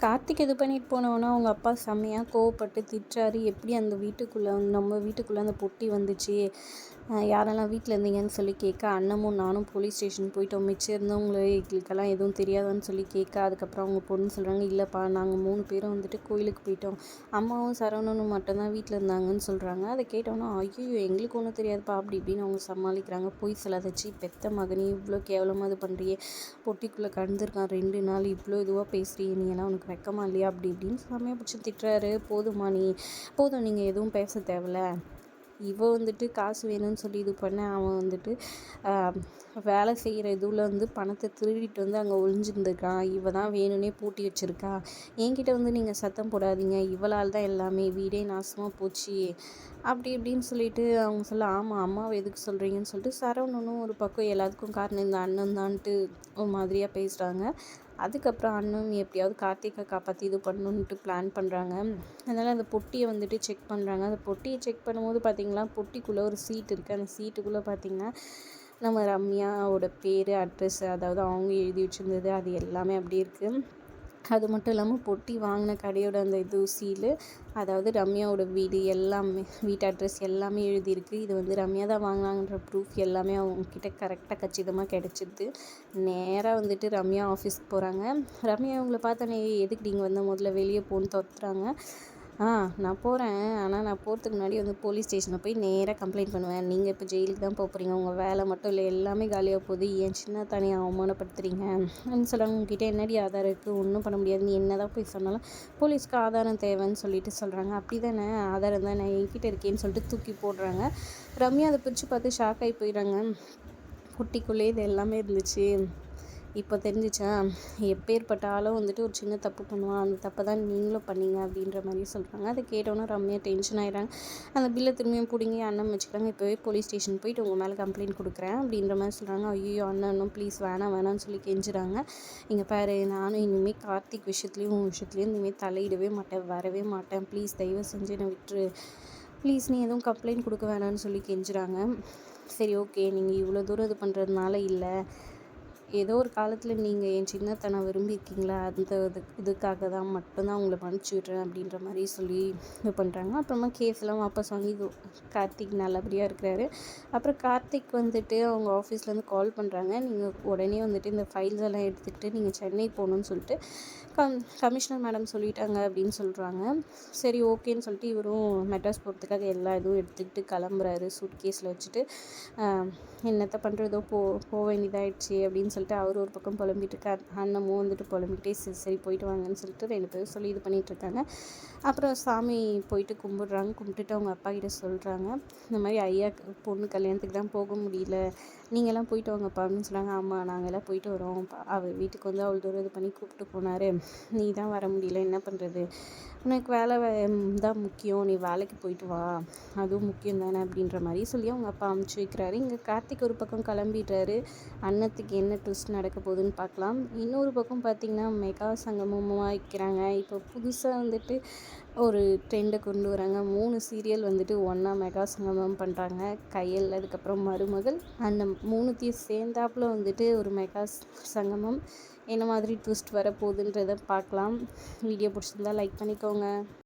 கார்த்திக் இது பண்ணிட்டு போனோன்னா அவங்க அப்பா செம்மையாக கோவப்பட்டு திட்டுறாரு. எப்படி அந்த வீட்டுக்குள்ளே நம்ம வீட்டுக்குள்ளே அந்த பொட்டி வந்துச்சு, யாரெல்லாம் வீட்டில் இருந்தீங்கன்னு சொல்லி கேட்க, அண்ணமும் நானும் போலீஸ் ஸ்டேஷன் போயிட்டோம், மிச்சம் இருந்தவங்களே எங்களுக்கெல்லாம் எதுவும் தெரியாதான்னு சொல்லி கேட்க, அதுக்கப்புறம் அவங்க பொண்ணு சொல்கிறாங்க, இல்லைப்பா நாங்கள் 3 பேரும் வந்துட்டு கோயிலுக்கு போயிட்டோம், அம்மாவும் சரவணனும் மட்டும்தான் வீட்டில் இருந்தாங்கன்னு சொல்கிறாங்க. அதை கேட்டோன்னா, ஐயோ எங்களுக்கு ஒன்றும் தெரியாதுப்பா அப்படி இப்படின்னு அவங்க சமாளிக்கிறாங்க. போய் சொல்லாதச்சு, பெத்த மகனே இவ்வளோ கேவலமாக இது பண்ணுறியே, பொட்டிக்குள்ளே கடந்திருக்கான் 2 நாள், இவ்வளோ இதுவாக பேசுறியே, நீ எல்லாம் உனக்கு வெக்கமா இல்லையா அப்படி இப்படின்னு செம்மையாக பிடிச்சி திட்டுறாரு. போதும் நீங்கள் எதுவும் பேச தேவையில்ல, வந்துட்டு காசு வேணும்னு சொல்லி இது பண்ண, அவன் வந்துட்டு வேலை செய்கிற இதுவில் பணத்தை திருடிட்டு அங்கே ஒளிஞ்சிருந்துருக்கான், தான் வேணும்னே பூட்டி வச்சுருக்கா, என்கிட்ட நீங்கள் சத்தம் போடாதீங்க, இவளால் தான் எல்லாமே வீடே நாசமாக போச்சு அப்படி இப்படின்னு சொல்லிட்டு அவங்க சொல்ல, ஆமாம் அம்மாவை எதுக்கு சொல்கிறீங்கன்னு சொல்லிட்டு சரவணனும் ஒரு பக்கம் எல்லாத்துக்கும் காரணம் இந்த அண்ணன் தான்ட்டு ஒரு மாதிரியாக பேசுகிறாங்க. அதுக்கப்புறம் அண்ணன் எப்படியாவது கார்த்திகை காப்பாற்றி இது பண்ணணுன்ட்டு பிளான் பண்ணுறாங்க. அதனால் அந்த பொட்டியை வந்துட்டு செக் பண்ணுறாங்க. அந்த பொட்டியை செக் பண்ணும்போது பார்த்திங்கன்னா, பொட்டிக்குள்ளே ஒரு சீட் இருக்குது. அந்த சீட்டுக்குள்ளே பார்த்திங்கன்னா நம்ம ரம்யாவோட பேர், அட்ரஸ், அதாவது அவங்க எழுதி வச்சுருந்தது அது எல்லாமே அப்படி இருக்குது. அது மட்டும் இல்லாமல் பொட்டி வாங்கின கடையோட அந்த சீலு, அதாவது ரம்யாவோட வீடு எல்லாமே, வீட்டு அட்ரஸ் எல்லாமே எழுதியிருக்கு. இது ரம்யா தான் வாங்கினாங்கன்ற ப்ரூஃப் எல்லாமே அவங்கக்கிட்ட கரெக்டாக கச்சிதமாக கிடச்சிது. நேராக வந்துட்டு ரம்யா ஆஃபீஸ்க்கு போகிறாங்க. ரம்யா அவங்கள பார்த்தோன்னே, எதுக்கு நீங்கள் முதல்ல வெளியே போன்னு துரத்துறாங்க. நான் போகிறேன், ஆனால் நான் போகிறதுக்கு முன்னாடி போலீஸ் ஸ்டேஷனில் போய் நேராக கம்ப்ளைண்ட் பண்ணுவேன், நீங்கள் இப்போ ஜெயிலுக்கு தான் போகிறீங்க, உங்கள் வேலை மட்டும் இல்லை எல்லாமே காலியாக போகுது, ஏன் சின்ன தானே அவமானப்படுத்துறீங்க அப்படின்னு சொல்கிறாங்க. உங்ககிட்ட என்னடி ஆதாரம் இருக்குது, ஒன்றும் பண்ண முடியாது, நீ என்ன தான் போய் சொன்னாலும் போலீஸ்க்கு ஆதாரம் தேவைன்னு சொல்லிட்டு சொல்கிறாங்க. அப்படி தானே, ஆதாரம் தான் நான் என்கிட்ட இருக்கேன்னு சொல்லிட்டு தூக்கி போடுறாங்க. ரம்யா அதை பிடிச்சி பார்த்து ஷாக் ஆகி போயிடுறாங்க. குட்டிக்குள்ளே இது எல்லாமே இருந்துச்சு, இப்போ தெரிஞ்சிச்சா, எப்பேற்பட்ட ஆளும் ஒரு சின்ன தப்பு பண்ணுவான், அந்த தப்பை தான் நீங்களும் பண்ணீங்க அப்படின்ற மாதிரி சொல்கிறாங்க. அதை கேட்டோன்னா ரம்யா டென்ஷன் ஆகிடுறாங்க. அந்த பில்லை திரும்பியும் பிடிங்கி அண்ணன் வச்சுக்கிறாங்க. இப்போவே போலீஸ் ஸ்டேஷன் போயிட்டு உங்கள் மேலே கம்ப்ளைண்ட் கொடுக்குறேன் அப்படின்ற மாதிரி சொல்கிறாங்க. ஐயோ அண்ணனும் ப்ளீஸ் வேணாம்னு சொல்லி கெஞ்சுறாங்க. இங்கே பாரு, நானும் இனிமேல் கார்த்திக் விஷயத்துலையும் உங்கள் விஷயத்துலையும் இனிமேல் தலையிடவே மாட்டேன், வரவே மாட்டேன், ப்ளீஸ் தயவு செஞ்சு என்னை விட்டுரு, ப்ளீஸ் நீ எதுவும் கம்ப்ளைண்ட் கொடுக்க வேணான்னு சொல்லி கெஞ்சுறாங்க. சரி ஓகே, நீங்கள் இவ்வளோ தூரம் இது பண்ணுறதுனால இல்லை, ஏதோ ஒரு காலத்தில் நீங்கள் என் சின்னத்தனை விரும்பியிருக்கீங்களா, அந்த இதுக்காக தான் மட்டும்தான் உங்களை மன்னிச்சு விட்றேன் அப்படின்ற மாதிரி சொல்லி இது பண்ணுறாங்க. அப்புறமா கேஸ்லாம் வாபஸ் வாங்கி கார்த்திக் நல்லபடியாக இருக்கிறாரு. அப்புறம் கார்த்திக் அவங்க ஆஃபீஸ்லேருந்து கால் பண்ணுறாங்க, நீங்கள் உடனே இந்த ஃபைல்ஸ் எல்லாம் எடுத்துக்கிட்டு நீங்கள் சென்னை போகணுன்னு சொல்லிட்டு கமிஷனர் மேடம் சொல்லிட்டாங்க அப்படின்னு சொல்கிறாங்க. சரி ஓகேன்னு சொல்லிட்டு இவரும் மெட்ராஸ் போகிறதுக்காக எல்லா இதுவும் எடுத்துக்கிட்டு கிளம்புறாரு, சூட் கேஸில் வச்சுட்டு. என்னத்தை பண்ணுறதோ போக வேண்டியதாகிடுச்சு அப்படின்னு சொல்லிட்டு அவர் ஒரு பக்கம் புலம்பிட்டு இருக்கார். அண்ணமும் புலம்பிக்கிட்டே சரி போயிட்டு வாங்கன்னு சொல்லிட்டு 2 பேரும் சொல்லி இது பண்ணிகிட்ருக்காங்க. அப்புறம் சாமி போயிட்டு கும்பிட்றாங்க. கும்பிட்டுட்டு அவங்க அப்பா கிட்ட சொல்கிறாங்க, இந்த மாதிரி ஐயா பொண்ணு கல்யாணத்துக்கு தான் போக முடியல, நீங்கள்லாம் போயிட்டு வாங்கப்பா அப்படின்னு சொல்கிறாங்க. ஆமாம் நாங்கள்லாம் போயிட்டு வரோம், அவர் வீட்டுக்கு அவ்வளோ தூரம் இது பண்ணி கூப்பிட்டு போனார், நீ தான் வர முடியல, என்ன பண்ணுறது, உனக்கு வேலை தான் முக்கியம், நீ வேலைக்கு போயிட்டு வா, அதுவும் முக்கியம் தானே அப்படின்ற மாதிரி சொல்லி அவங்க அப்பா அமுச்சு வைக்கிறாரு. இங்கே கார்த்திக் ஒரு பக்கம் கிளம்பிடுறாரு. அன்னத்துக்கு என்ன ட்விஸ்ட் நடக்க போகுதுன்னு பார்க்கலாம். இன்னொரு பக்கம் பார்த்திங்கன்னா மெகா சங்கமமாக வைக்கிறாங்க. இப்போ புதுசாக ஒரு ட்ரெண்டை கொண்டு வராங்க. 3 சீரியல் ஒன்றா மெகா சங்கமம் பண்ணுறாங்க. கையல், அதுக்கப்புறம் மருமகள், அந்த 3த்தையும் சேர்ந்தாப்புல ஒரு மெகா சங்கமம். என்ன மாதிரி ட்விஸ்ட் வரப்போகுதுன்றதை பார்க்கலாம். வீடியோ பிடிச்சிருந்தா லைக் பண்ணிக்கோங்க.